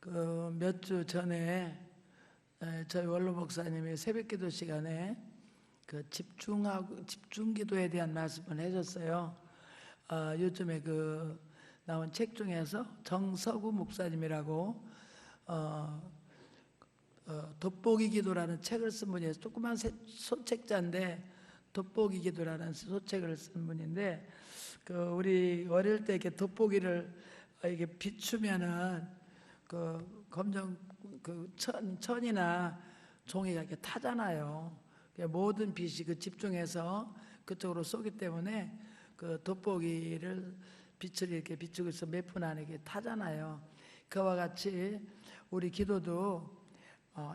몇 주 전에 저희 원로 목사님이 새벽기도 시간에 집중기도에 대한 말씀을 해줬어요. 요즘에 나온 책 중에서 정서구 목사님이라고 돋보기 기도라는 책을 쓴 분이에요. 조그만 소책자인데 돋보기 기도라는 소책을 쓴 분인데 우리 어릴 때 이렇게 돋보기를 이게 비추면은 검정 천이나 종이가 이렇게 타잖아요. 모든 빛이 집중해서 그쪽으로 쏘기 때문에 돋보기를 빛을 이렇게 비추고 있어 몇 분 안에 이렇게 타잖아요. 그와 같이 우리 기도도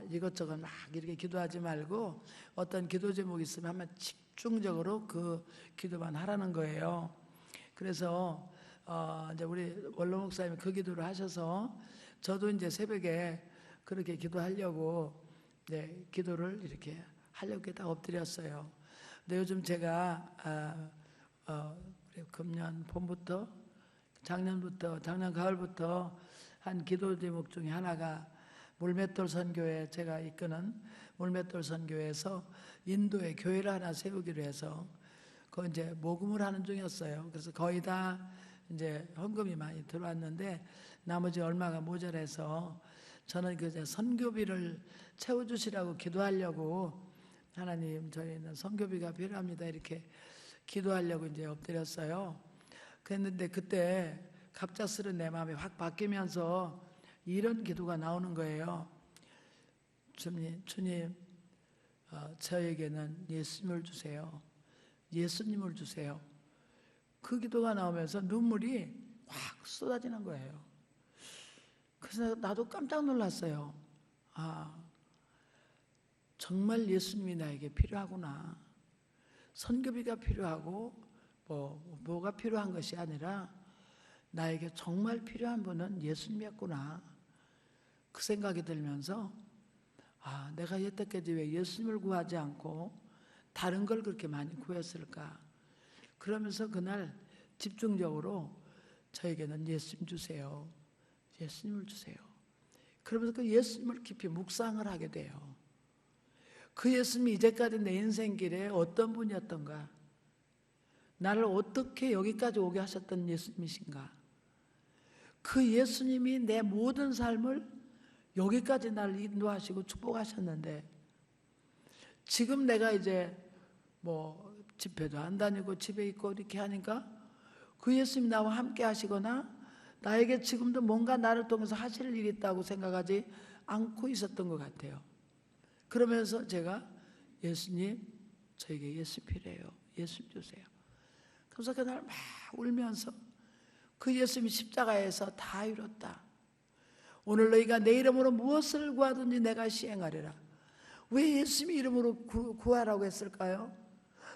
이것저것 막 이렇게 기도하지 말고 어떤 기도 제목이 있으면 한번 집중적으로 그 기도만 하라는 거예요. 그래서 이제 우리 원로 목사님이 그 기도를 하셔서 저도 이제 새벽에 그렇게 기도하려고 기도를 이렇게 하려고 딱 엎드렸어요. 근데 요즘 제가 금년 봄부터 작년 가을부터 한 기도 제목 중에 하나가 물맷돌 선교회, 제가 이끄는 물맷돌 선교회에서 인도에 교회를 하나 세우기로 해서 이제 모금을 하는 중이었어요. 그래서 거의 다 이제 헌금이 많이 들어왔는데 나머지 얼마가 모자라서 저는 선교비를 채워주시라고 기도하려고, 하나님 저희는 선교비가 필요합니다 이렇게 기도하려고 이제 엎드렸어요. 그랬는데 그때 갑작스런 내 마음이 확 바뀌면서 이런 기도가 나오는 거예요. 주님, 저에게는 예수님을 주세요. 예수님을 주세요. 그 기도가 나오면서 눈물이 확 쏟아지는 거예요. 그래서 나도 깜짝 놀랐어요. 정말 예수님이 나에게 필요하구나. 선교비가 필요하고 뭐가 필요한 것이 아니라 나에게 정말 필요한 분은 예수님이었구나. 그 생각이 들면서 내가 여태까지 왜 예수님을 구하지 않고 다른 걸 그렇게 많이 구했을까. 그러면서 그날 집중적으로 저에게는 예수님 주세요. 예수님을 주세요. 그러면서 그 예수님을 깊이 묵상을 하게 돼요. 그 예수님이 이제까지 내 인생길에 어떤 분이었던가, 나를 어떻게 여기까지 오게 하셨던 예수님이신가, 그 예수님이 내 모든 삶을 여기까지 나를 인도하시고 축복하셨는데 지금 내가 이제 집회도 안 다니고 집에 있고 이렇게 하니까 그 예수님이 나와 함께 하시거나 나에게 지금도 뭔가 나를 통해서 하실 일이 있다고 생각하지 않고 있었던 것 같아요. 그러면서 제가 예수님, 저에게 예수 필요해요. 예수 주세요. 그래서 그날 막 울면서 그 예수님이 십자가에서 다 이뤘다. 오늘 너희가 내 이름으로 무엇을 구하든지 내가 시행하리라. 왜 예수님이 이름으로 구하라고 했을까요?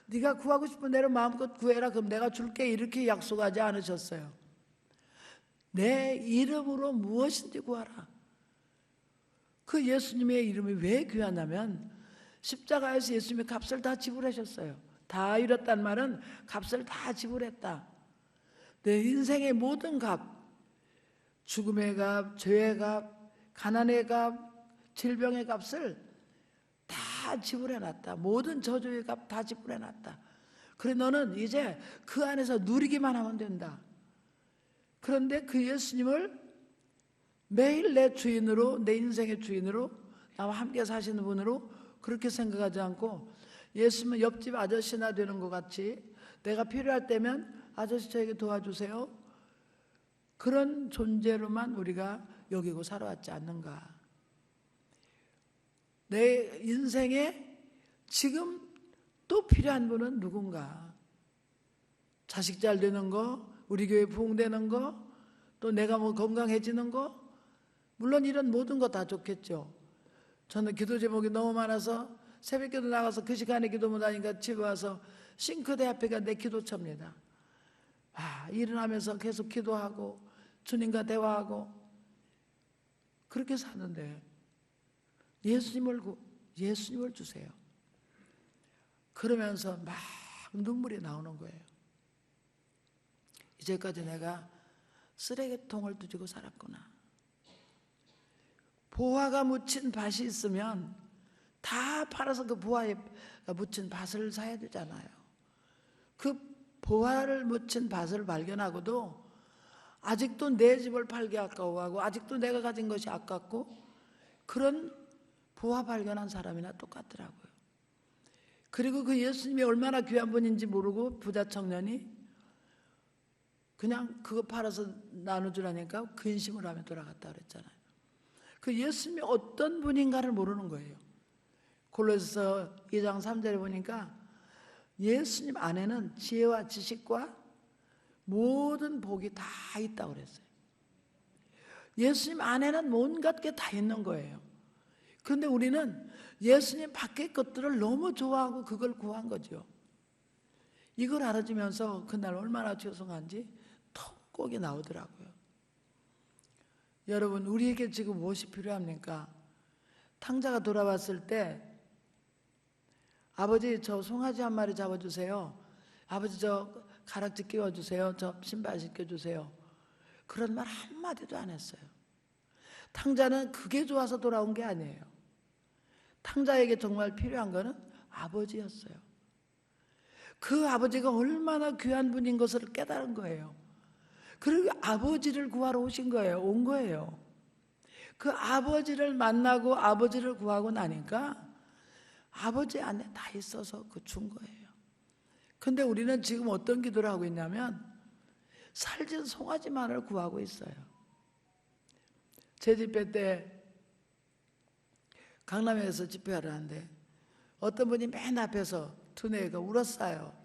네가 구하고 싶은 대로 마음껏 구해라. 그럼 내가 줄게. 이렇게 약속하지 않으셨어요. 내 이름으로 무엇인지 구하라. 그 예수님의 이름이 왜 귀하냐면 십자가에서 예수님이 값을 다 지불하셨어요. 다 이뤘단 말은 값을 다 지불했다. 내 인생의 모든 값, 죽음의 값, 죄의 값, 가난의 값, 질병의 값을 다 지불해놨다. 모든 저주의 값 다 지불해놨다. 그래 너는 이제 그 안에서 누리기만 하면 된다. 그런데 그 예수님을 매일 내 주인으로, 내 인생의 주인으로, 나와 함께 사시는 분으로 그렇게 생각하지 않고 예수님은 옆집 아저씨나 되는 것 같이 내가 필요할 때면 아저씨 저에게 도와주세요. 그런 존재로만 우리가 여기고 살아왔지 않는가. 내 인생에 지금 또 필요한 분은 누군가. 자식 잘 되는 거, 우리 교회 부흥되는 거, 또 내가 건강해지는 거, 물론 이런 모든 거 다 좋겠죠. 저는 기도 제목이 너무 많아서 새벽기도 나가서 그 시간에 기도 못하니까 집에 와서 싱크대 앞에가 내 기도처입니다. 일어나면서 계속 기도하고 주님과 대화하고 그렇게 사는데 예수님을 주세요. 그러면서 막 눈물이 나오는 거예요. 이제까지 내가 쓰레기통을 뒤지고 살았구나. 보화가 묻힌 밭이 있으면 다 팔아서 그 보화에 묻힌 밭을 사야 되잖아요. 그 보화를 묻힌 밭을 발견하고도 아직도 내 집을 팔기 아까워하고 아직도 내가 가진 것이 아깝고 그런 보화 발견한 사람이나 똑같더라고요. 그리고 그 예수님이 얼마나 귀한 분인지 모르고 부자 청년이 그냥 그거 팔아서 나눠주라니까 근심을 하며 돌아갔다 그랬잖아요. 그 예수님이 어떤 분인가를 모르는 거예요. 골로새서 2장 3절에 보니까 예수님 안에는 지혜와 지식과 모든 복이 다 있다고 그랬어요. 예수님 안에는 온갖 게 다 있는 거예요. 그런데 우리는 예수님 밖의 것들을 너무 좋아하고 그걸 구한 거죠. 이걸 알아주면서 그날 얼마나 죄송한지 턱곡이 나오더라고요. 여러분, 우리에게 지금 무엇이 필요합니까? 탕자가 돌아왔을 때 아버지 저 송아지 한 마리 잡아주세요. 아버지 저 가락지 끼워주세요. 저 신발 신겨주세요. 그런 말 한마디도 안 했어요. 탕자는 그게 좋아서 돌아온 게 아니에요. 탕자에게 정말 필요한 거는 아버지였어요. 그 아버지가 얼마나 귀한 분인 것을 깨달은 거예요. 그리고 아버지를 구하러 오신 거예요. 온 거예요. 그 아버지를 만나고 아버지를 구하고 나니까 아버지 안에 다 있어서 그 준 거예요. 근데 우리는 지금 어떤 기도를 하고 있냐면 살찐 송아지만을 구하고 있어요. 제 집회 때 강남에서 집회하러 하는데 어떤 분이 맨 앞에서 두뇌가 울었어요.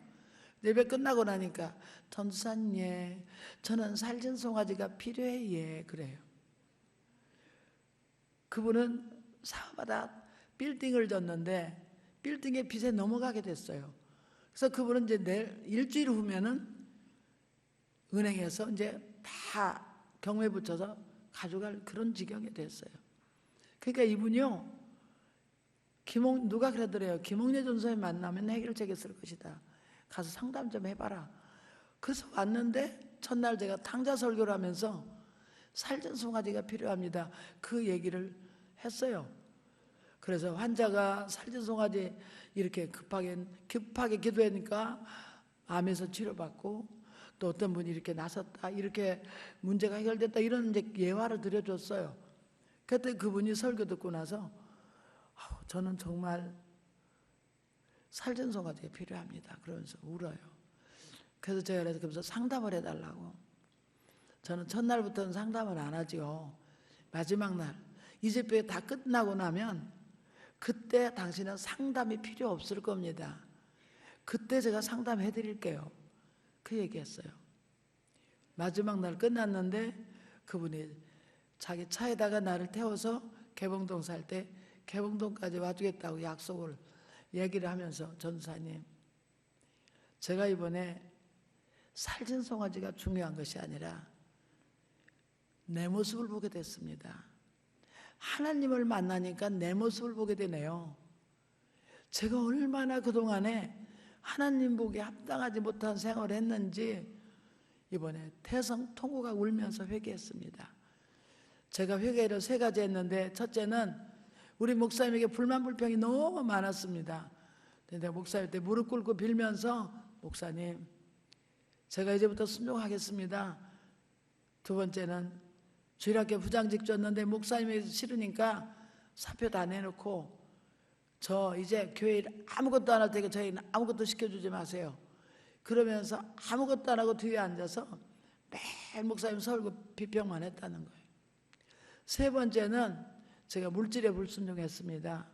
예배 끝나고 나니까 전도사님, 예, 저는 살찐 송아지가 필요해, 예, 그래요. 그분은 사업하다 빌딩을 졌는데 빌딩의 빚에 넘어가게 됐어요. 그래서 그분은 이제 내일 일주일 후면은 은행에서 이제 다 경매 붙여서 가져갈 그런 지경이 됐어요. 그러니까 이분이요, 누가 그러더래요. 김홍래 전사님 만나면 해결책이 있을 것이다. 가서 상담 좀 해봐라. 그래서 왔는데 첫날 제가 탕자 설교를 하면서 살찐 송아지가 필요합니다. 그 얘기를 했어요. 그래서 환자가 살찐 송아지 이렇게 급하게 기도하니까 암에서 치료받고 또 어떤 분이 이렇게 나섰다, 이렇게 문제가 해결됐다, 이런 이제 예화를 드려줬어요. 그때 그분이 설교 듣고 나서 저는 정말 살찐 송아지가 필요합니다. 그러면서 울어요. 그래서 제가 그래서 상담을 해달라고. 저는 첫날부터는 상담을 안 하죠. 마지막 날 이 집회 다 끝나고 나면 그때 당신은 상담이 필요 없을 겁니다. 그때 제가 상담해 드릴게요. 그 얘기했어요. 마지막 날 끝났는데 그분이 자기 차에다가 나를 태워서 개봉동 살 때 개봉동까지 와주겠다고 약속을 얘기를 하면서 전사님, 제가 이번에 살찐 송아지가 중요한 것이 아니라 내 모습을 보게 됐습니다. 하나님을 만나니까 내 모습을 보게 되네요. 제가 얼마나 그동안에 하나님 보기에 합당하지 못한 생활을 했는지 이번에 태성 통곡하고 울면서 회개했습니다. 제가 회개를 3가지 했는데 첫째는 우리 목사님에게 불만 불평이 너무 많았습니다. 근데 목사님한테 무릎 꿇고 빌면서 목사님, 제가 이제부터 순종하겠습니다. 두 번째는 주일학교 부장직 줬는데 목사님이 싫으니까 사표 다 내놓고 저 이제 교회 일 아무것도 안 할 테니까 저희는 아무것도 시켜주지 마세요. 그러면서 아무것도 안 하고 뒤에 앉아서 매일 목사님 설교 비평만 했다는 거예요. 3번째는 제가 물질에 불순종했습니다.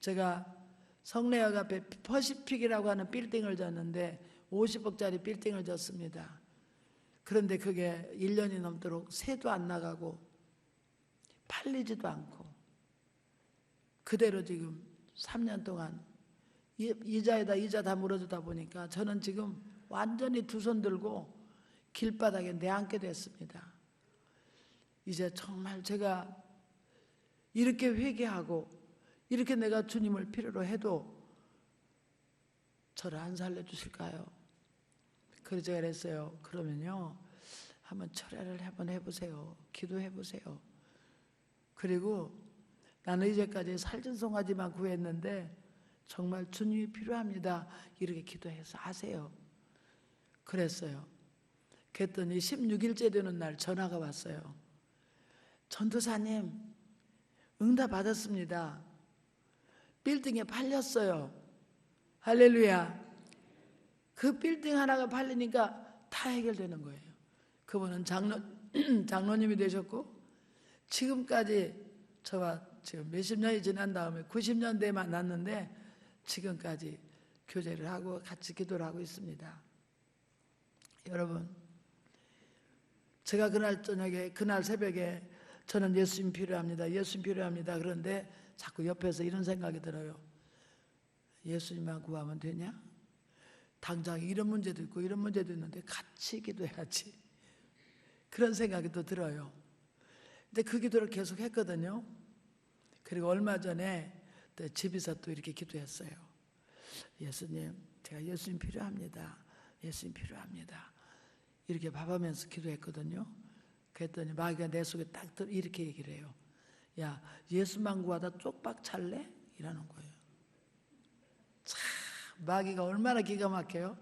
제가 성내역 앞에 퍼시픽이라고 하는 빌딩을 졌는데 50억짜리 빌딩을 졌습니다. 그런데 그게 1년이 넘도록 새도 안 나가고 팔리지도 않고 그대로 지금 3년 동안 이자에다 이자 다 물어주다 보니까 저는 지금 완전히 두 손 들고 길바닥에 내앉게 됐습니다. 이제 정말 제가 이렇게 회개하고 이렇게 내가 주님을 필요로 해도 저를 안 살려주실까요? 그래서 제가 그랬어요. 그러면요, 한번 철회를 한번 해보세요. 기도해보세요. 그리고 나는 이제까지 살찐 송아지만 구했는데 정말 주님이 필요합니다. 이렇게 기도해서 하세요. 그랬어요. 그랬더니 16일째 되는 날 전화가 왔어요. 전도사님, 응답 받았습니다. 빌딩에 팔렸어요. 할렐루야. 그 빌딩 하나가 팔리니까 다 해결되는 거예요. 그분은 장로님이 되셨고 지금까지 저와 지금 몇십 년이 지난 다음에 90년대에 만났는데 지금까지 교제를 하고 같이 기도를 하고 있습니다. 여러분, 제가 그날 저녁에, 그날 새벽에 저는 예수님 필요합니다. 예수님 필요합니다. 그런데 자꾸 옆에서 이런 생각이 들어요. 예수님만 구하면 되냐? 당장 이런 문제도 있고 이런 문제도 있는데 같이 기도해야지. 그런 생각이 또 들어요. 근데 그 기도를 계속 했거든요. 그리고 얼마 전에 또 집에서 또 이렇게 기도했어요. 예수님, 제가 예수님 필요합니다. 예수님 필요합니다. 이렇게 밥하면서 기도했거든요. 그랬더니 마귀가 내 속에 딱 이렇게 얘기를 해요. 야, 예수만 구하다 쪽박 찰래? 이라는 거예요. 참, 마귀가 얼마나 기가 막혀요.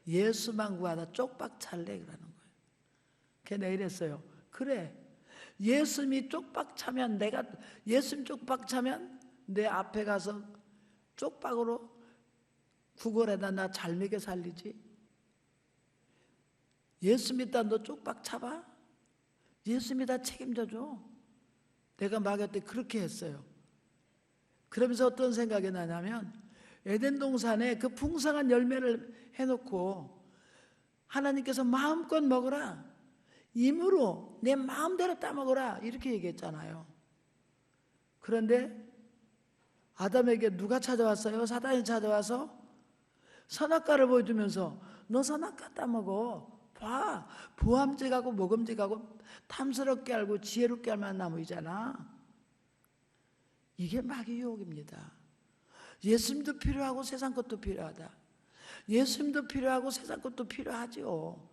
예수만 구하다 쪽박 찰래? 그러는 거예요. 그래서 내가 이랬어요. 그래, 예수님이 쪽박 차면 예수님 쪽박 차면 내 앞에 가서 쪽박으로 구걸에다 나 잘 먹여 살리지. 예수 믿다 너 쪽박 차봐. 예수 믿다 책임져줘. 내가 마귀한테 그렇게 했어요. 그러면서 어떤 생각이 나냐면 에덴 동산에 그 풍성한 열매를 해놓고 하나님께서 마음껏 먹으라. 임으로 내 마음대로 따먹으라. 이렇게 얘기했잖아요. 그런데 아담에게 누가 찾아왔어요? 사단이 찾아와서 선악과를 보여주면서 너 선악과 따먹어. 봐. 보암직하고 모금직하고 탐스럽게 알고 지혜롭게 할 만한 나무이잖아. 이게 마귀 유혹입니다. 예수님도 필요하고 세상 것도 필요하다. 예수님도 필요하고 세상 것도 필요하죠.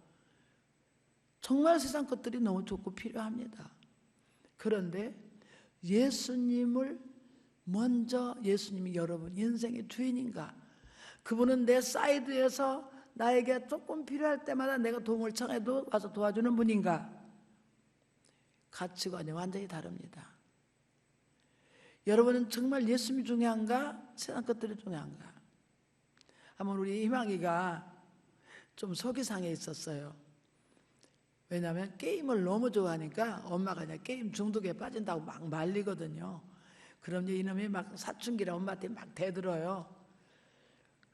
정말 세상 것들이 너무 좋고 필요합니다. 그런데 예수님을 먼저, 예수님이 여러분 인생의 주인인가? 그분은 내 사이드에서 나에게 조금 필요할 때마다 내가 도움을 청해도 와서 도와주는 분인가? 가치관이 완전히 다릅니다. 여러분은 정말 예수님이 중요한가? 세상 것들이 중요한가? 한번 우리 희망이가 좀 속이 상해 있었어요. 왜냐하면 게임을 너무 좋아하니까 엄마가 그냥 게임 중독에 빠진다고 막 말리거든요. 그럼 이놈이 막 사춘기라 엄마한테 막 대들어요.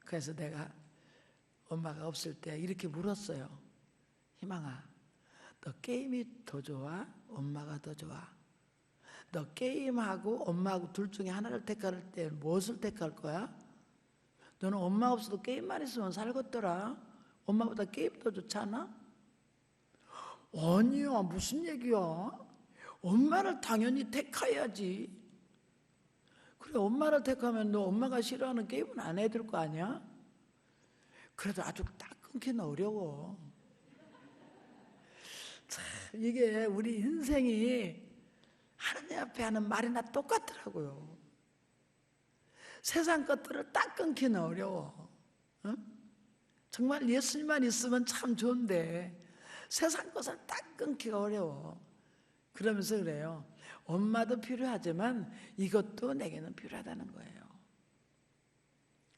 그래서 내가 엄마가 없을 때 이렇게 물었어요. 희망아, 너 게임이 더 좋아? 엄마가 더 좋아? 너 게임하고 엄마하고 둘 중에 하나를 택할 때 무엇을 택할 거야? 너는 엄마 없어도 게임만 있으면 살겠더라. 엄마보다 게임 더 좋지 않아? 아니야, 무슨 얘기야? 엄마를 당연히 택해야지. 그래, 엄마를 택하면 너 엄마가 싫어하는 게임은 안 해줄 거 아니야? 그래도 아주 딱 끊기는 어려워. 참, 이게 우리 인생이 하나님 앞에 하는 말이나 똑같더라고요. 세상 것들을 딱 끊기는 어려워. 응? 정말 예수님만 있으면 참 좋은데 세상 것을 딱 끊기가 어려워. 그러면서 그래요. 엄마도 필요하지만 이것도 내게는 필요하다는 거예요.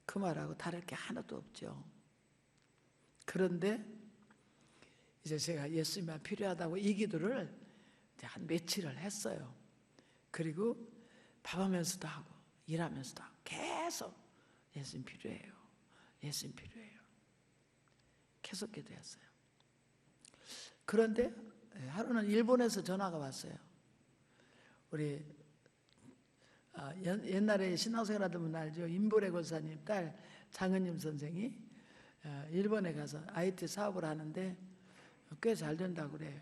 그 말하고 다를 게 하나도 없죠. 그런데 이제 제가 예수님만 필요하다고 이 기도를 이제 한 며칠을 했어요. 그리고 밥하면서도 하고 일하면서도 하고 계속 예수님 필요해요. 예수님 필요해요. 계속 기도했어요. 그런데 하루는 일본에서 전화가 왔어요. 우리 옛날에 신앙생활 하던 분 알죠? 임보레 권사님 딸 장은님 선생이 일본에 가서 IT 사업을 하는데 꽤 잘 된다고 그래요.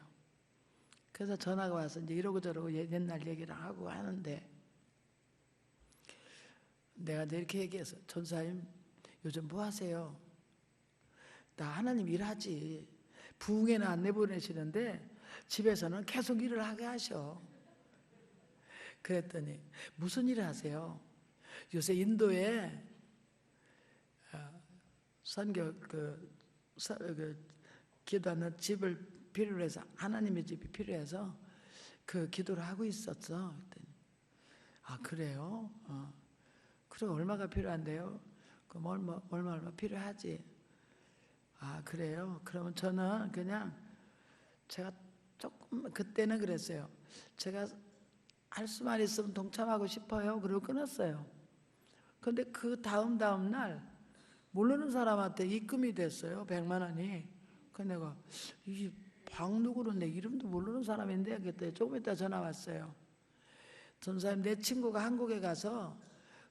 그래서 전화가 와서 이제 이러고 저러고 옛날 얘기를 하고 하는데 내가 이렇게 얘기해서 전사님 요즘 뭐 하세요? 나 하나님 일하지. 부흥회는 안 내보내시는데 집에서는 계속 일을 하게 하셔. 그랬더니 무슨 일을 하세요? 요새 인도에 선교 기도하는 집을 필요로 해서 하나님의 집이 필요해서 그 기도를 하고 있었어. 그랬더니 아 그래요? 그래 얼마가 필요한데요? 그럼 얼마 필요하지? 아 그래요? 그러면 저는 그냥 제가 조금 그때는 그랬어요. 제가 할 수만 있으면 동참하고 싶어요. 그리고 끊었어요. 근데 그 다음 날 모르는 사람한테 입금이 됐어요. 100만 원이. 그 내가 이 박누구는 내 이름도 모르는 사람인데 그때 조금 있다 전화 왔어요. 전사님 내 친구가 한국에 가서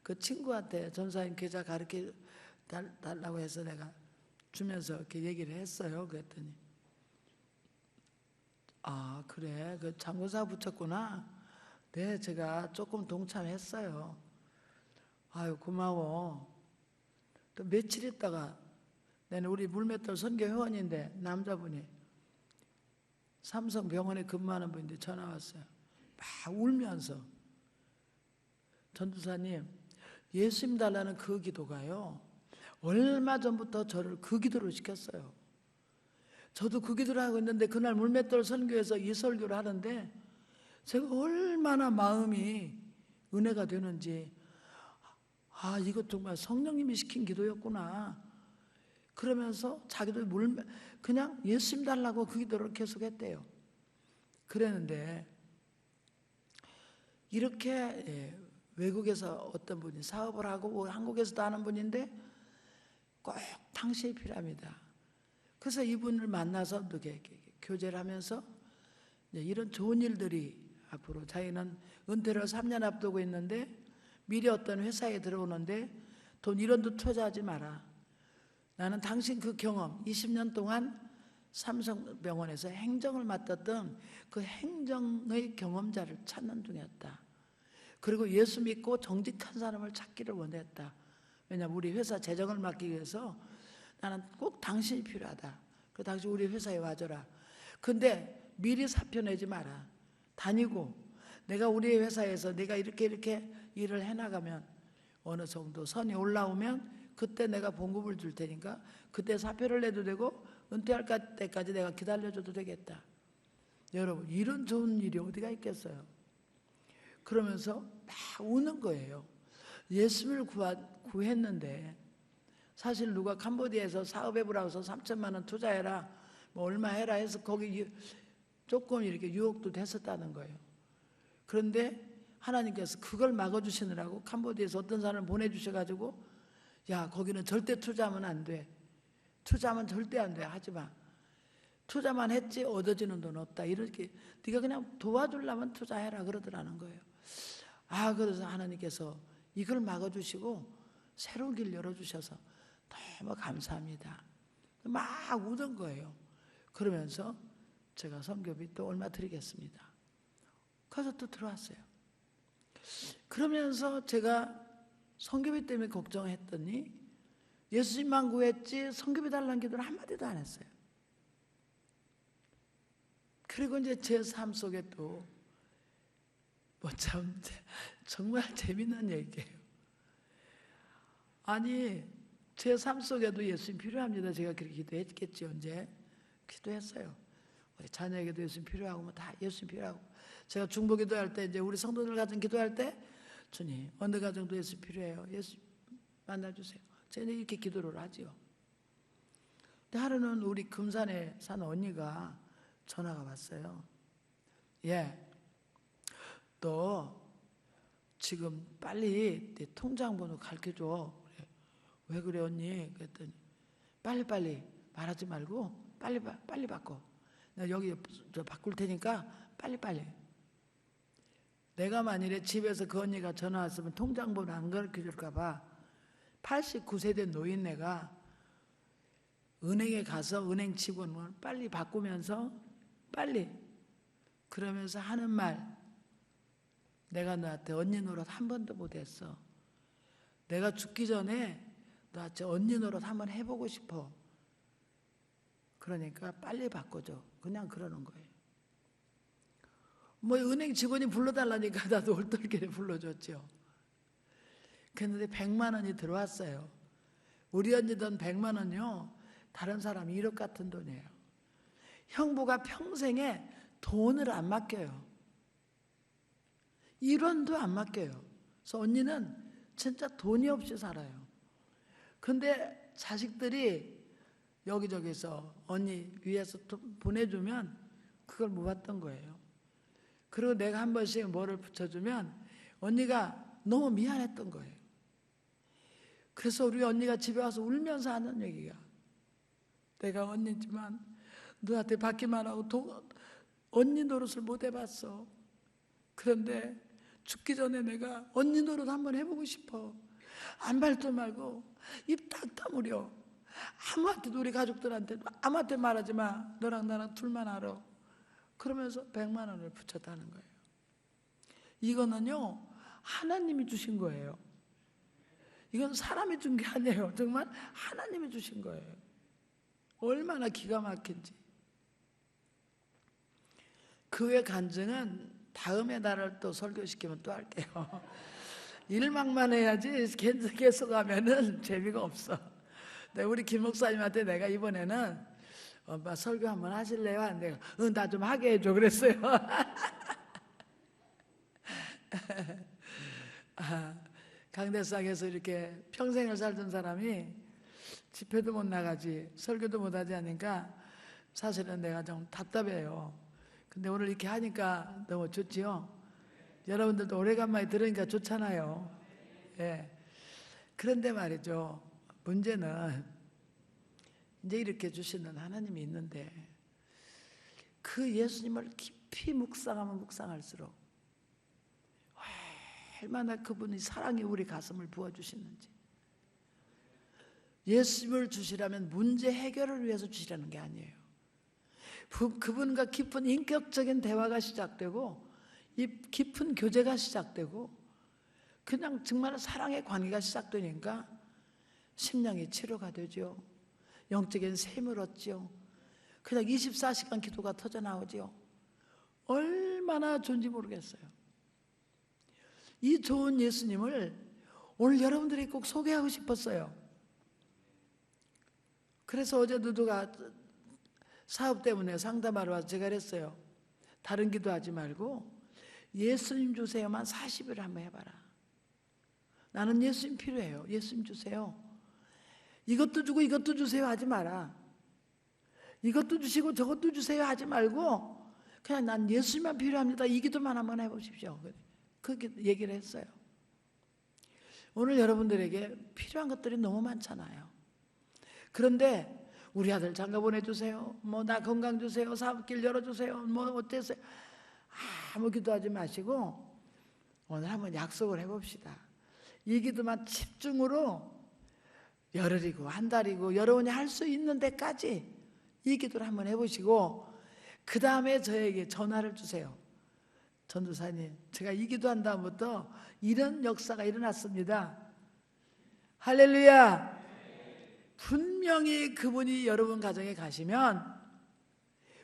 그 친구한테 전사님 계좌 가르쳐 달라고 해서 내가 주면서 이렇게 얘기를 했어요. 그랬더니 아 그래 그 장고사 붙였구나. 네 제가 조금 동참했어요. 아유 고마워. 또 며칠 있다가 내는 우리 물맷돌 선교 회원인데 남자분이 삼성병원에 근무하는 분인데 전화 왔어요. 막 울면서 전도사님 예수님 달라는 그 기도가요 얼마 전부터 저를 그 기도를 시켰어요. 저도 그 기도를 하고 있는데 그날 물맷돌 선교에서 이 설교를 하는데 제가 얼마나 마음이 은혜가 되는지 아 이거 정말 성령님이 시킨 기도였구나 그러면서 자기도 그냥 예수님 달라고 그 기도를 계속 했대요. 그랬는데 이렇게 외국에서 어떤 분이 사업을 하고 한국에서도 하는 분인데 꼭 당신이 필요합니다. 그래서 이분을 만나서 이렇게 교제를 하면서 이런 좋은 일들이 앞으로 자기는 은퇴를 3년 앞두고 있는데 미리 어떤 회사에 들어오는데 돈 1원도 투자하지 마라. 나는 당신 그 경험 20년 동안 삼성병원에서 행정을 맡았던 그 행정의 경험자를 찾는 중이었다. 그리고 예수 믿고 정직한 사람을 찾기를 원했다. 왜냐하면 우리 회사 재정을 맡기 위해서 나는 꼭 당신이 필요하다. 그 당신 우리 회사에 와줘라. 근데 미리 사표 내지 마라. 다니고 내가 우리 회사에서 내가 이렇게 일을 해나가면 어느 정도 선이 올라오면 그때 내가 봉급을 줄 테니까 그때 사표를 내도 되고 은퇴할 때까지 내가 기다려줘도 되겠다. 여러분 이런 좋은 일이 어디가 있겠어요. 그러면서 막 우는 거예요. 예수를 구했는데 사실 누가 캄보디아에서 사업해보라고 해서 3천만 원 투자해라 뭐 얼마 해라 해서 거기 조금 이렇게 유혹도 됐었다는 거예요. 그런데 하나님께서 그걸 막아주시느라고 캄보디아에서 어떤 사람을 보내주셔가지고 야 거기는 절대 투자하면 안 돼. 투자하면 절대 안 돼. 하지마. 투자만 했지 얻어지는 돈 없다. 이렇게 네가 그냥 도와주려면 투자해라 그러더라는 거예요. 아 그래서 하나님께서 이걸 막아주시고 새로운 길 열어주셔서 너무 감사합니다. 막 우던 거예요. 그러면서 제가 선교비 또 얼마 드리겠습니다. 그래서 또 들어왔어요. 그러면서 제가 선교비 때문에 걱정했더니 예수님만 구했지 선교비 달라는 기도를 한마디도 안 했어요. 그리고 이제 제 삶 속에 또 뭐 참 정말 재밌는 얘기예요. 아니 제 삶 속에도 예수님 필요합니다. 제가 그렇게 기도했겠죠. 언제 기도했어요. 우리 자녀에게도 예수님 필요하고 뭐 다 예수님 필요하고 제가 중보 기도할 때 이제 우리 성도들 가정 기도할 때 주님 어느 가정도 예수 필요해요. 예수 만나주세요. 저는 이렇게 기도를 하지요. 근데 하루는 우리 금산에 사는 언니가 전화가 왔어요. 예, 너 지금 빨리 내 통장 번호 가르쳐줘. 그래. 왜 그래 언니? 그랬더니 빨리 말하지 말고 빨리 바꿔. 내가 여기 저 바꿀 테니까 빨리. 내가 만일에 집에서 그 언니가 전화 왔으면 통장 번호 안 가르쳐줄까 봐 89세 된 노인네가 은행에 가서 은행 직원을 빨리 바꾸면서 빨리 그러면서 하는 말 내가 너한테 언니 노릇 한 번도 못했어. 내가 죽기 전에 너한테 언니 노릇 한번 해보고 싶어. 그러니까 빨리 바꿔줘. 그냥 그러는 거예요. 뭐 은행 직원이 불러달라니까 나도 얼떨결에 불러줬죠. 그런데 100만 원이 들어왔어요. 우리 언니 돈 100만 원이요, 다른 사람 1억 같은 돈이에요. 형부가 평생에 돈을 안 맡겨요. 1원도 안 맡겨요. 그래서 언니는 진짜 돈이 없이 살아요. 근데 자식들이 여기저기서 언니 위에서 보내주면 그걸 못 받던 거예요. 그리고 내가 한 번씩 뭐를 붙여주면 언니가 너무 미안했던 거예요. 그래서 우리 언니가 집에 와서 울면서 하는 얘기가, 내가 언니지만 너한테 받기만 하고 언니 노릇을 못 해봤어. 그런데 죽기 전에 내가 언니 노릇 한번 해보고 싶어. 안 말도 말고 입 딱 다물어. 아무한테도, 우리 가족들한테 아무한테 말하지 마. 너랑 나랑 둘만 알아. 그러면서 100만 원을 붙였다는 거예요. 이거는요, 하나님이 주신 거예요. 이건 사람이 준 게 아니에요. 정말 하나님이 주신 거예요. 얼마나 기가 막힌지. 그 외 간증은 다음에 나를 또 설교시키면 또 할게요. 일막만 해야지 계속 하면은 재미가 없어. 우리 김 목사님한테 내가 이번에는 엄마 설교 한번 하실래요? 안 돼요. 나 좀 하게 해줘 그랬어요. 강대상에서 이렇게 평생을 살던 사람이 집회도 못 나가지 설교도 못 하지 하니까 사실은 내가 좀 답답해요. 근데 오늘 이렇게 하니까 너무 좋지요? 여러분들도 오래간만에 들으니까 좋잖아요. 예. 그런데 말이죠, 문제는 이제 이렇게 주시는 하나님이 있는데 그 예수님을 깊이 묵상하면 묵상할수록 얼마나 그분의 사랑이 우리 가슴을 부어주시는지. 예수님을 주시라면 문제 해결을 위해서 주시라는 게 아니에요. 그분과 깊은 인격적인 대화가 시작되고 이 깊은 교제가 시작되고 그냥 정말 사랑의 관계가 시작되니까 심령이 치료가 되죠. 영적인 샘을 얻죠. 그냥 24시간 기도가 터져나오죠. 얼마나 좋은지 모르겠어요. 이 좋은 예수님을 오늘 여러분들이 꼭 소개하고 싶었어요. 그래서 어제 누가 사업 때문에 상담하러 와서 제가 그랬어요. 다른 기도하지 말고 예수님 주세요만 40일 한번 해봐라. 나는 예수님 필요해요. 예수님 주세요. 이것도 주고 이것도 주세요 하지 마라. 이것도 주시고 저것도 주세요 하지 말고 그냥 난 예수님만 필요합니다. 이 기도만 한번 해보십시오. 그렇게 얘기를 했어요. 오늘 여러분들에게 필요한 것들이 너무 많잖아요. 그런데 우리 아들 장가 보내주세요. 뭐 나 건강 주세요. 사업길 열어주세요. 뭐 어때서요? 아무 기도하지 마시고 오늘 한번 약속을 해봅시다. 이 기도만 집중으로 열흘이고 한 달이고 여러분이 할 수 있는 데까지 이 기도를 한번 해보시고 그 다음에 저에게 전화를 주세요. 전도사님, 제가 이 기도한 다음부터 이런 역사가 일어났습니다. 할렐루야. 분명히 그분이 여러분 가정에 가시면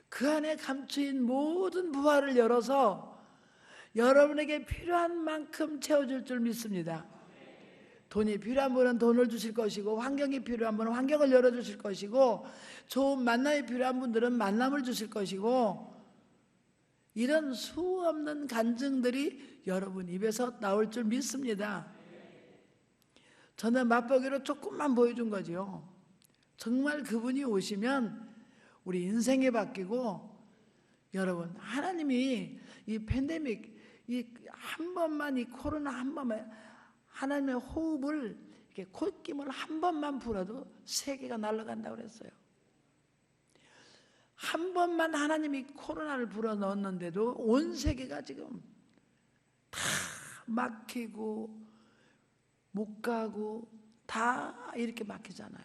그 안에 감추인 모든 부활을 열어서 여러분에게 필요한 만큼 채워줄 줄 믿습니다. 돈이 필요한 분은 돈을 주실 것이고 환경이 필요한 분은 환경을 열어주실 것이고 좋은 만남이 필요한 분들은 만남을 주실 것이고 이런 수없는 간증들이 여러분 입에서 나올 줄 믿습니다. 저는 맛보기로 조금만 보여준 거죠. 정말 그분이 오시면 우리 인생이 바뀌고 여러분 하나님이 이 팬데믹 한 번만 이 코로나 한 번만 하나님의 호흡을 이렇게 콧김을 한 번만 불어도 세계가 날아간다고 그랬어요. 한 번만 하나님이 코로나를 불어 넣었는데도 온 세계가 지금 다 막히고 못 가고 다 이렇게 막히잖아요.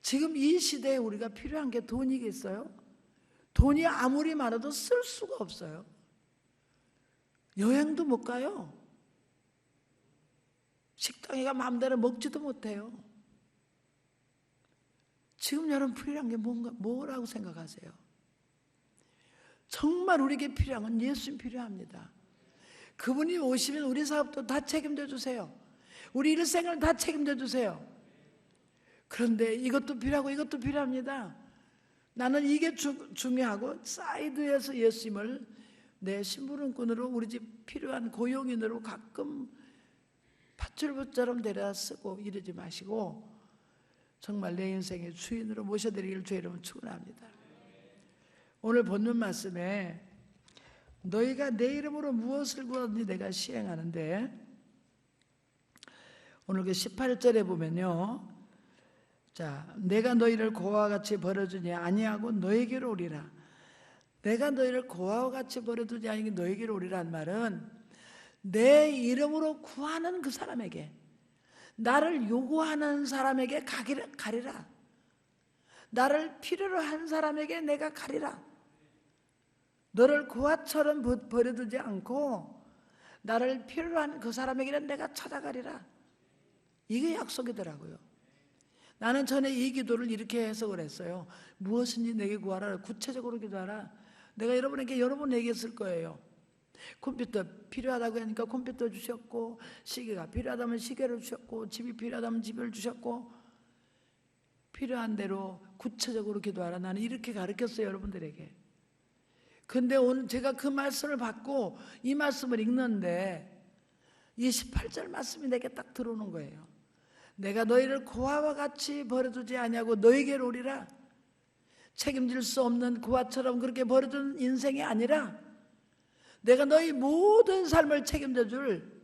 지금 이 시대에 우리가 필요한 게 돈이겠어요? 돈이 아무리 많아도 쓸 수가 없어요. 여행도 못 가요. 식당에 가 마음대로 먹지도 못해요. 지금 여러분 필요한 게 뭐라고 생각하세요? 정말 우리에게 필요한 건 예수님 필요합니다. 그분이 오시면 우리 사업도 다 책임져 주세요. 우리 일생을 다 책임져 주세요. 그런데 이것도 필요하고 이것도 필요합니다. 나는 이게 중요하고 사이드에서 예수님을 내 심부름꾼으로 우리 집 필요한 고용인으로 가끔 밧줄부처럼 데려다 쓰고 이러지 마시고 정말 내 인생의 주인으로 모셔드리길 주의 이름으로 축원합니다. 오늘 본문 말씀에 너희가 내 이름으로 무엇을 구하든지 내가 시행하는데, 오늘 그 18절에 보면요, 자, 내가 너희를 고아와 같이 버려두지 아니하고 너에게로 오리라. 내가 너희를 고아와 같이 버려두지 아니하고 너에게로 오리라는 말은 내 이름으로 구하는 그 사람에게, 나를 요구하는 사람에게 가리라. 나를 필요로 한 사람에게 내가 가리라. 너를 고아처럼 버려두지 않고 나를 필요로 한 그 사람에게는 내가 찾아가리라. 이게 약속이더라고요. 나는 전에 이 기도를 이렇게 해석을 했어요. 무엇인지 내게 구하라. 구체적으로 기도하라. 내가 여러분에게 여러 번 얘기했을 거예요. 컴퓨터 필요하다고 하니까 컴퓨터 주셨고, 시계가 필요하다면 시계를 주셨고, 집이 필요하다면 집을 주셨고, 필요한 대로 구체적으로 기도하라. 나는 이렇게 가르쳤어요, 여러분들에게. 근데 오늘 제가 그 말씀을 받고 이 말씀을 읽는데 이 18절 말씀이 내게 딱 들어오는 거예요. 내가 너희를 고아와 같이 버려두지 아니하고 너에게로 오리라. 책임질 수 없는 고아처럼 그렇게 버려둔 인생이 아니라 내가 너희 모든 삶을 책임져 줄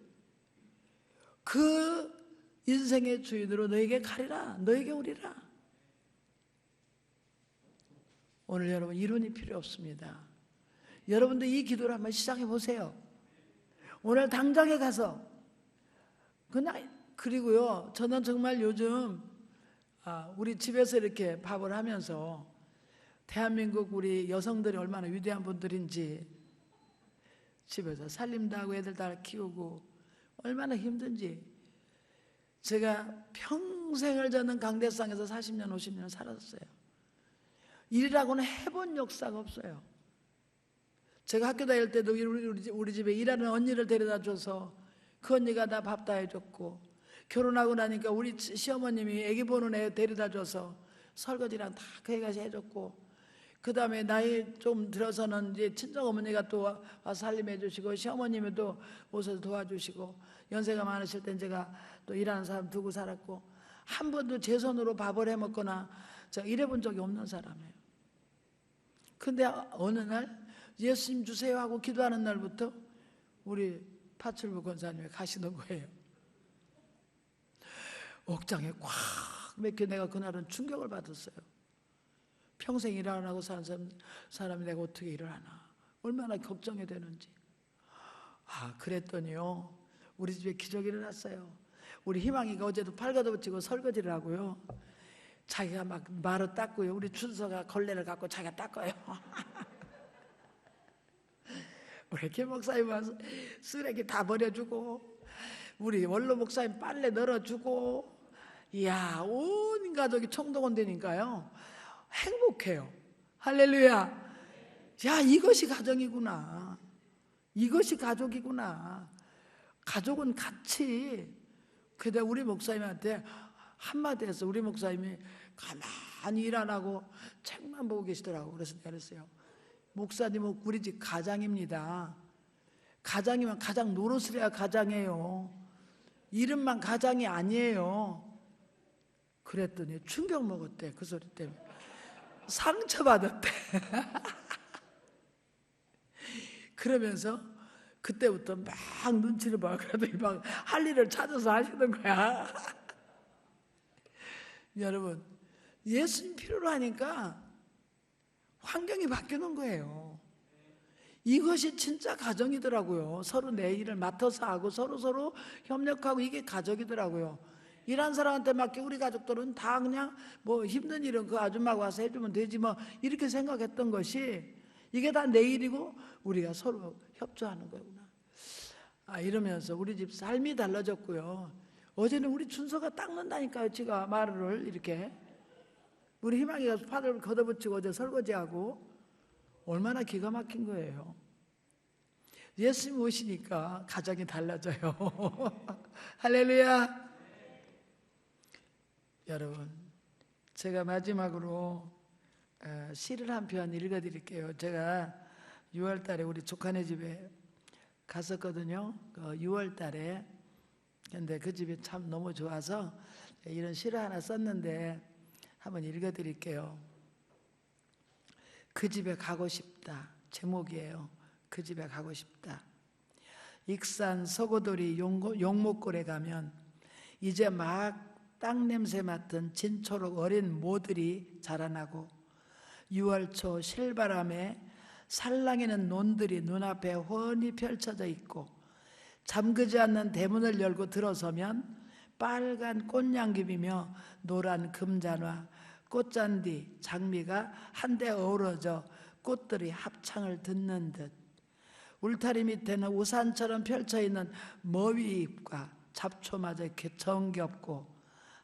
그 인생의 주인으로 너에게 가리라. 너에게 오리라. 오늘 여러분 이론이 필요 없습니다. 여러분도 이 기도를 한번 시작해 보세요. 오늘 당장에 가서 그냥. 그리고요, 저는 정말 요즘 우리 집에서 이렇게 밥을 하면서 대한민국 우리 여성들이 얼마나 위대한 분들인지, 집에서 살림도 하고 애들 다 키우고 얼마나 힘든지. 제가 평생을 저는 강대상에서 40년 50년 살았어요. 일이라고는 해본 역사가 없어요. 제가 학교 다닐 때도 우리 집에 일하는 언니를 데려다 줘서 그 언니가 나 밥 다 해줬고, 결혼하고 나니까 우리 시어머님이 애기 보는 애 데려다 줘서 설거지랑 다 그 애가 해줬고, 그 다음에 나이 좀 들어서는 이제 친정 어머니가 또 와서 살림해 주시고, 시어머님이 또 오셔서 도와주시고, 연세가 많으실 땐 제가 또 일하는 사람 두고 살았고, 한 번도 제 손으로 밥을 해 먹거나 제가 일해본 적이 없는 사람이에요. 근데 어느 날 예수님 주세요 하고 기도하는 날부터 우리 파출부 권사님이 가시는 거예요. 옥장에 꽉 맥혀. 내가 그날은 충격을 받았어요. 평생 일 안 하고 사는 사람이 내가 어떻게 일을 하나, 얼마나 걱정이 되는지. 그랬더니요, 우리 집에 기적이 일어났어요. 우리 희망이가 어제도 팔가도 붙이고 설거지를 하고요, 자기가 막 마루 닦고요, 우리 춘서가 걸레를 갖고 자기가 닦아요. 우리 김 목사님 와서 쓰레기 다 버려주고, 우리 원로 목사님 빨래 널어주고, 이야, 온 가족이 총동원 되니까요 행복해요. 할렐루야. 야, 이것이 가정이구나. 이것이 가족이구나. 가족은 같이. 그때 우리 목사님한테 한마디 해서 우리 목사님이 가만히 일 안 하고 책만 보고 계시더라고. 그래서 내가 그랬어요. 목사님은 우리 집 가장입니다. 가장이면 가장 노릇을 해야 가장이에요. 이름만 가장이 아니에요. 그랬더니 충격 먹었대. 그 소리 때문에 상처받았대. 그러면서 그때부터 막 눈치를 봐. 그러더니 막 할 일을 찾아서 하시는 거야. 여러분, 예수님 필요로 하니까 환경이 바뀌는 거예요. 이것이 진짜 가정이더라고요. 서로 내 일을 맡아서 하고 서로 협력하고, 이게 가족이더라고요. 일한 사람한테 맡겨 우리 가족들은 다 그냥 뭐 힘든 일은 그 아줌마가 와서 해주면 되지 뭐, 이렇게 생각했던 것이 이게 다 내 일이고 우리가 서로 협조하는 거구나. 이러면서 우리 집 삶이 달라졌고요. 어제는 우리 준서가 닦는다니까요. 지가 마루를 이렇게. 우리 희망이가 파를 걷어붙이고 어제 설거지하고. 얼마나 기가 막힌 거예요. 예수님 오시니까 가정이 달라져요. 할렐루야. 여러분, 제가 마지막으로 시를 한 편 읽어드릴게요. 제가 6월 달에 우리 조카네 집에 갔었거든요. 6월 달에. 근데 그 집이 참 너무 좋아서 이런 시를 하나 썼는데 한번 읽어드릴게요. 그 집에 가고 싶다. 제목이에요. 그 집에 가고 싶다. 익산 서고돌이 용목골에 가면 이제 막 땅 냄새 맡은 진초록 어린 모들이 자라나고 6월 초 실바람에 살랑이는 논들이 눈앞에 훤히 펼쳐져 있고 잠그지 않는 대문을 열고 들어서면 빨간 꽃향기이며 노란 금잔화, 꽃잔디, 장미가 한데 어우러져 꽃들이 합창을 듣는 듯 울타리 밑에는 우산처럼 펼쳐있는 머위잎과 잡초마저 정겹고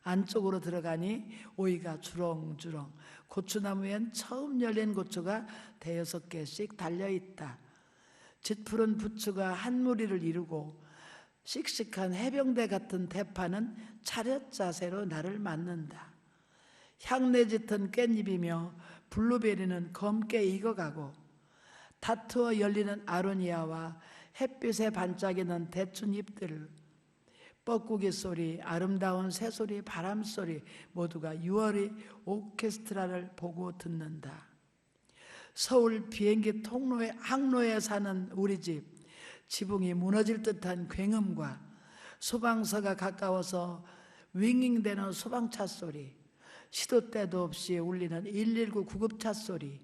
안쪽으로 들어가니 오이가 주렁주렁 고추나무엔 처음 열린 고추가 5개씩 달려있다. 짙푸른 부추가 한 무리를 이루고 씩씩한 해병대 같은 대파는 차렷 자세로 나를 맞는다. 향내 짙은 깻잎이며 블루베리는 검게 익어가고 다투어 열리는 아로니아와 햇빛에 반짝이는 대추잎들 뻐꾸기 소리, 아름다운 새소리, 바람소리 모두가 6월의 오케스트라를 보고 듣는다. 서울 비행기 통로에 항로에 사는 우리 집 지붕이 무너질 듯한 굉음과 소방서가 가까워서 윙윙대는 소방차 소리, 시도 때도 없이 울리는 119 구급차 소리,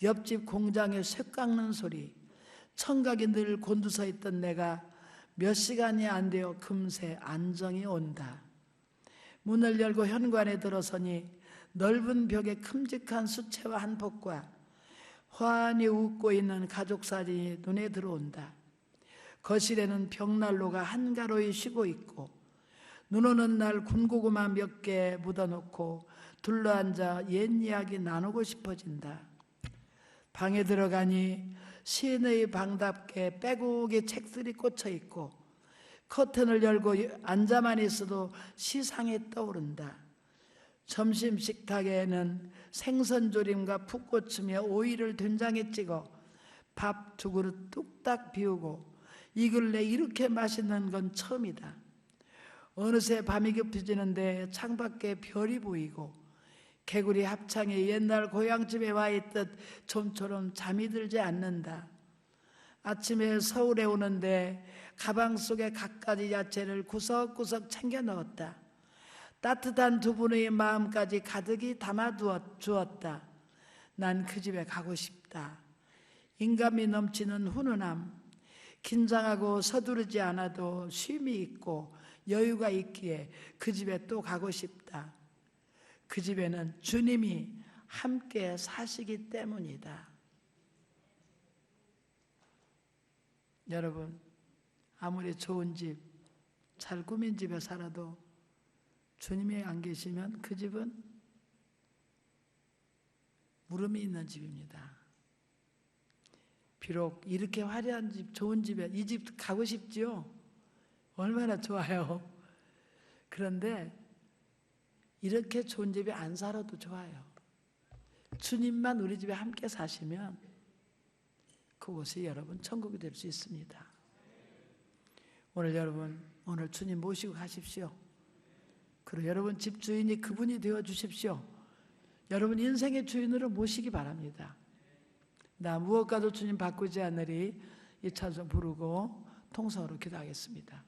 옆집 공장의 쇠 깎는 소리, 청각이 늘 곤두서 있던 내가 몇 시간이 안 되어 금세 안정이 온다. 문을 열고 현관에 들어서니 넓은 벽에 큼직한 수채화 한 폭과 환히 웃고 있는 가족 사진이 눈에 들어온다. 거실에는 벽난로가 한가로이 쉬고 있고 눈 오는 날 군고구마 몇 개 묻어놓고 둘러앉아 옛 이야기 나누고 싶어진다. 방에 들어가니 시인의 방답게 빼곡히 책들이 꽂혀 있고 커튼을 열고 앉아만 있어도 시상이 떠오른다. 점심 식탁에는 생선조림과 푹 꽂히며 오이를 된장에 찍어 밥 2그릇 뚝딱 비우고 이 근래 이렇게 맛있는 건 처음이다. 어느새 밤이 깊어지는데 창밖에 별이 보이고 개구리 합창이 옛날 고향집에 와 있듯 좀처럼 잠이 들지 않는다. 아침에 서울에 오는데 가방 속에 갖가지 야채를 구석구석 챙겨 넣었다. 따뜻한 두 분의 마음까지 가득히 담아 주었다. 난 그 집에 가고 싶다. 인감이 넘치는 훈훈함, 긴장하고 서두르지 않아도 쉼이 있고 여유가 있기에 그 집에 또 가고 싶다. 그 집에는 주님이 함께 사시기 때문이다. 여러분, 아무리 좋은 집, 잘 꾸민 집에 살아도 주님이 안 계시면 그 집은 물음이 있는 집입니다. 비록 이렇게 화려한 집, 좋은 집에 이 집 가고 싶지요? 얼마나 좋아요. 그런데 이렇게 좋은 집에 안 살아도 좋아요. 주님만 우리 집에 함께 사시면 그곳이 여러분 천국이 될 수 있습니다. 오늘 여러분, 오늘 주님 모시고 가십시오. 그리고 여러분 집 주인이 그분이 되어 주십시오. 여러분 인생의 주인으로 모시기 바랍니다. 나 무엇과도 주님 바꾸지 않으리. 이 찬송 부르고 통성으로 기도하겠습니다.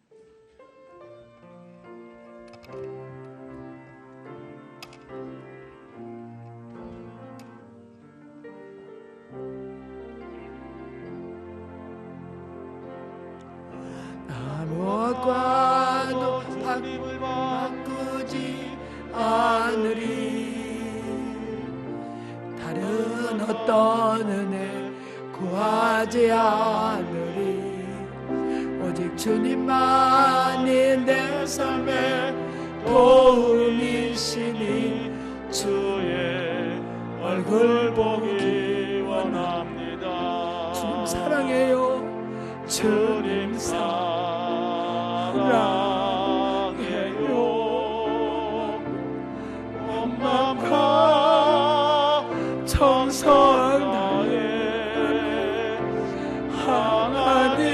나 무엇과도 주님을 바꾸지 않으리. 다른 어떤 은혜 구하지 않으리. 오직 주님만이 내 삶의 도움이시니 주의 얼굴 보기 원합니다. 사랑해요. 주님 사랑해요. 온 마음과 정성 다해 하나님의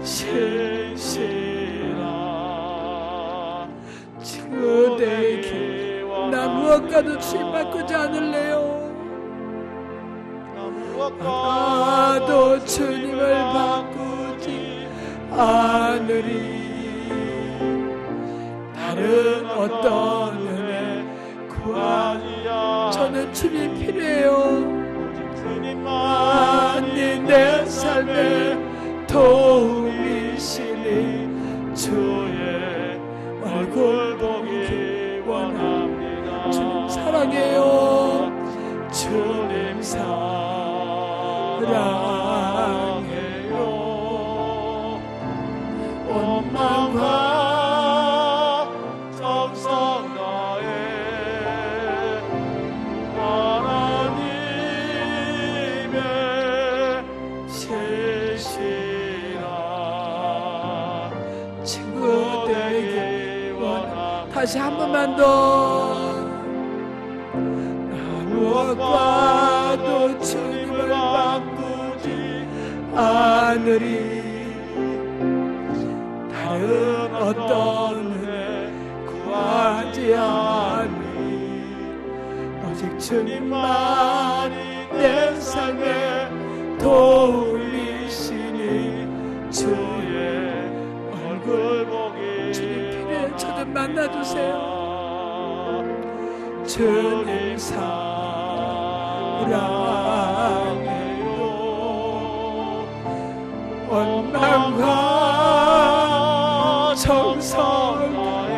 신실한 친구되기. 나 무엇과도 주임받고자 않을래요. 나도 주님을 바꾸지 않으리. 다른 어떤 은혜 구하지 않으리. 저는 주님 필요해요. 주님만이 내 삶의 도움이시니 주의 얼굴 보기 원합니다. 주님 사랑해요. 주님 사랑해요. 온 마음과 정성 다해 하나님의 신실한 친구 되기 원합니다. 다시 한 번만 더. 무엇과도 주님을 바꾸지 않으리. 다른 어떤 은혜 구하지 않으리. 오직 주님만이 내 삶의 도움이시니 주의 얼굴 보기. 주님 필요해. 저 좀 만나주세요. 주님 사랑해요. 온 마음과 정성 다해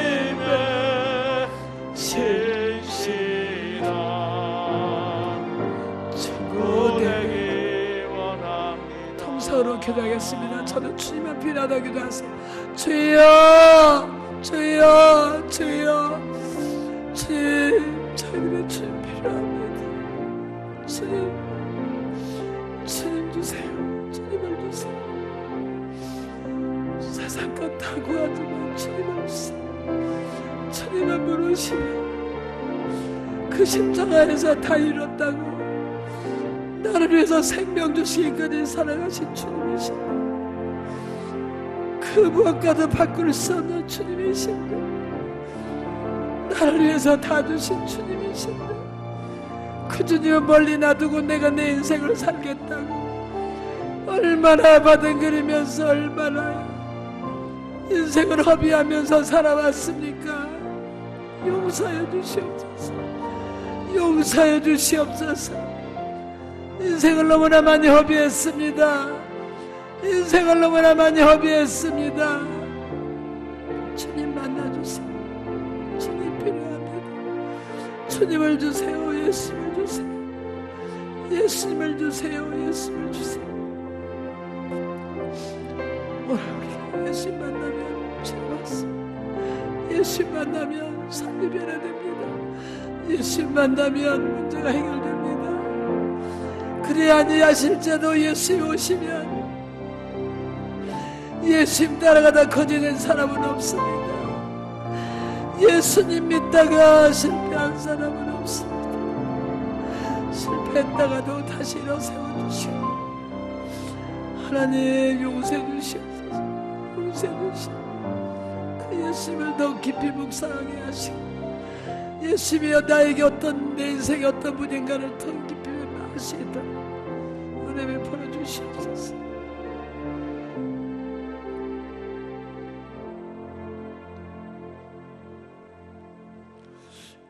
하나님의 신실한 친구 되기 원합니다. 통성으로 기도하겠습니다. 저는 주님만 필요하다 기도하세요. 주여, 주여, 주여, 주님, 저희들의 주님 필요합니다. 주님 주세요. 주님을 주세요. 세상 것 다 구하지만 주님을 주세요. 주님을 부르시면 그 십자가에서 다 이뤘다고 나를 위해서 생명 주시기까지 사랑하신 주님이십니다. 그 무엇과도 바꿀 수 없는 주님이십니다. 나를 위해서 다 주신 주님이십니다. 그 주님을 멀리 놔두고 내가 내 인생을 살겠다고 얼마나 받은거리면서 얼마나 인생을 허비하면서 살아왔습니까? 용서해 주시옵소서. 용서해 주시옵소서. 인생을 너무나 많이 허비했습니다. 인생을 너무나 많이 허비했습니다. 주님 만나주세요. 주님 필요합니다. 주님을 주세요. 예수님을 주세요. 예수님을 주세요. 예수님을 주세요. 예수님 만나면 죄 왔습니다. 예수님 만나면 삶이 변화됩니다. 예수님 만나면 문제가 해결됩니다. 그리 아니하실지라도 예수님 오시면 예수님 따라가다 거짓된 사람은 없습니다. 예수님 믿다가 실패한 사람은 없습니다. 실패했다가도 다시 일어세워 주시고 하나님 용서해 주시옵소서. 용서해 주시옵소서. 그 예수님을 더 깊이 묵상하게 하시고 예수님이여 나에게 어떤 내 인생의 어떤 분인가를 더 깊이 하시다 은혜 베풀어 주시옵소서.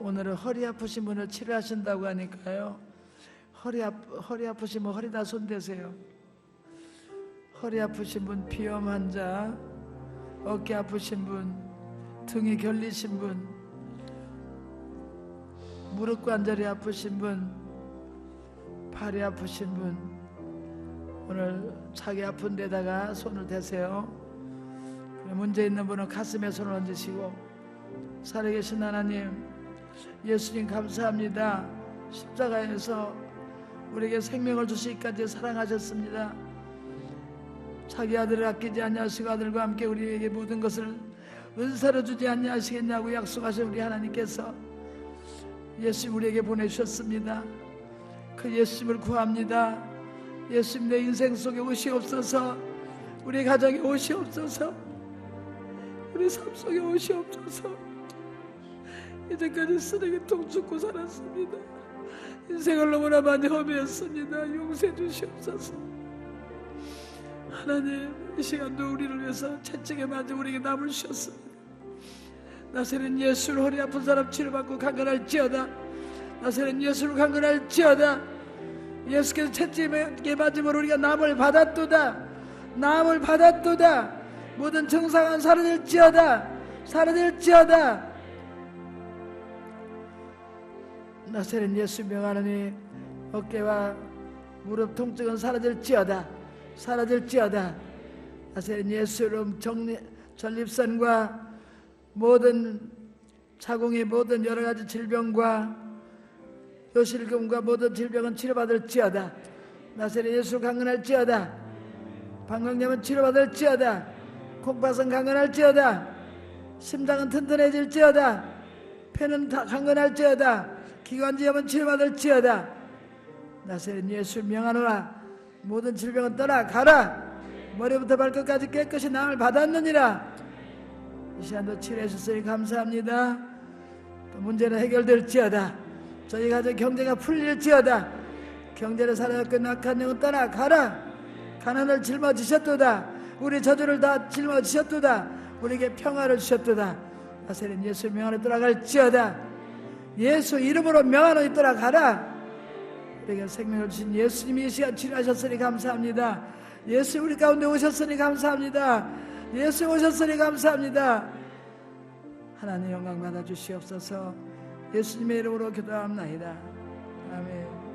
오늘은 허리 아프신 분을 치료하신다고 하니까요. 허리 아프시면 허리다 손대세요. 허리 아프신 분, 비염 환자, 어깨 아프신 분, 등이 결리신 분, 무릎 관절이 아프신 분, 팔이 아프신 분, 오늘 자기 아픈 데다가 손을 대세요. 문제 있는 분은 가슴에 손을 얹으시고 살아계신 하나님, 예수님 감사합니다. 십자가에서 우리에게 생명을 주시기까지 사랑하셨습니다. 자기 아들을 아끼지 아니하시고 아들과 함께 우리에게 모든 것을 은사로 주지 아니하시겠냐고 약속하신 우리 하나님께서 예수님 우리에게 보내주셨습니다. 그 예수님을 구합니다. 예수님 내 인생 속에 오시옵소서. 우리 가정에 오시옵소서. 우리 삶 속에 오시옵소서. 이제까지 쓰레기통 죽고 살았습니다. 인생을 너무나 많이 허비했습니다. 용서해 주시옵소서. 하나님, 이 시간도 우리를 위해서 채찍에 맞아 우리에게 남을 주셨습니다. 나사렛 예수를 허리 아픈 사람 치료받고 강건할지어다. 나사렛 예수를 강건할지어다. 예수께서 채찍에 맞음으로 우리가 남을 받았도다. 남을 받았도다. 모든 증상은 사라질지어다. 사라질지어다. 나사렛 예수 명하노니 어깨와 무릎 통증은 사라질지어다. 사라질지어다. 나사렛 예수 이름 전립선과 모든 자궁의 모든 여러 가지 질병과 요실금과 모든 질병은 치료받을지어다. 나사렛 예수 강건할지어다. 방광염은 치료받을지어다. 콩팥은 강건할지어다. 심장은 튼튼해질지어다. 폐는 다 강건할지어다. 기관지염은 치료받을지어다. 나사렛 예수 명하노라. 모든 질병은 떠나가라. 머리부터 발끝까지 깨끗이 나음을 받았느니라. 이 시간도 치료해 주셨으니 감사합니다. 또 문제는 해결될지어다. 저희 가정 경제가 풀릴지어다. 경제를 사랑하고 낙한 영은 떠나가라. 가난을 짊어지셨도다. 우리 저주를 다 짊어지셨도다. 우리에게 평화를 주셨도다. 나사렛 예수 명하노 떠나갈지어다. 예수 이름으로 명하노니 떠나가라. 우리에게 생명을 주신 예수님이 이 시간 치료하셨으니 감사합니다. 예수 우리 가운데 오셨으니 감사합니다. 예수 오셨으니 감사합니다. 하나님 영광 받아 주시옵소서. 예수님의 이름으로 기도합나이다. 아멘.